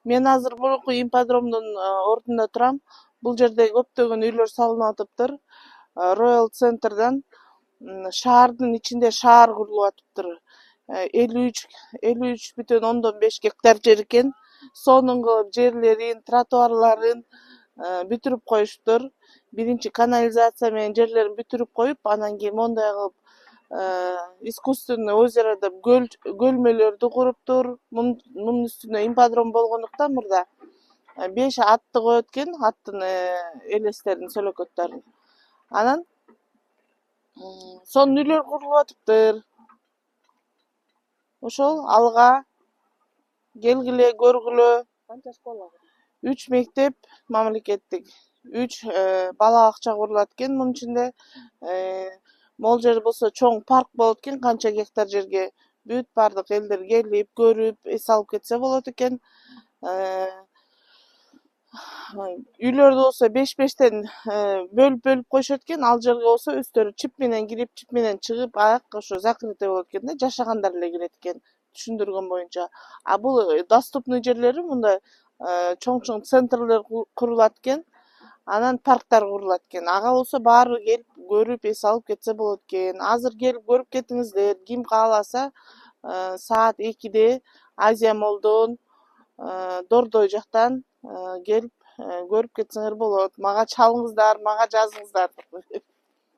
Мен азыр мурунку ипподромдун ордунда турам. Бул жерде көптөгөн үйлөр салынып атыптыр. Royal Center'дан шаардын ичинде шаар курулуп атыптыр. 53,5 гектар жер экен. Сонунку жерлерин, тротуарларын бүтүрүп коюштур. Биринчи канализация менен жерлерин бүтүрүп коюп, анан кийин мондай кылып искусственный озеро деп көлмөлөрдү куруптур. Мунун үстүнө ипподром болгондуктан мурда 5 атты коет экен, аттын элестерин, сөлөкөттөрүн. Анан сонун үйлөр курулуп атыптыр. Ошол алга келгиле, көргүлө. Канча школа? 3 мектеп мамлекеттик, 3 бала бакча курулат экен. Мунун ичинде могул жер болсо чоң парк болот экен, канча гектар жерге. Бүт бардык элдер келип, көрүп, эс алып кетсе болот экен. Үйлөрдү болсо 5-5тен бөлүп коюшат экен. Ал жерге болсо өздөрү чип менен кирип, чип менен чыгып, аяк ошо закрытый болот экен да, жашагандар эле кирет экен, түшүндүргөн боюнча. А бул доступный жерлери мындай чоң центрлер курулат экен. Анан парктар курулат экен. Ага болсо баары келип көрүп, эс алып кетсе болот экен. Азыр келип көрүп кетиңиздер. Ким кааласа саат 2-де Азия молдон Дордой жактан келип көрүп кетсеңер болот. Мага чалыңыздар, мага жазыңыздар.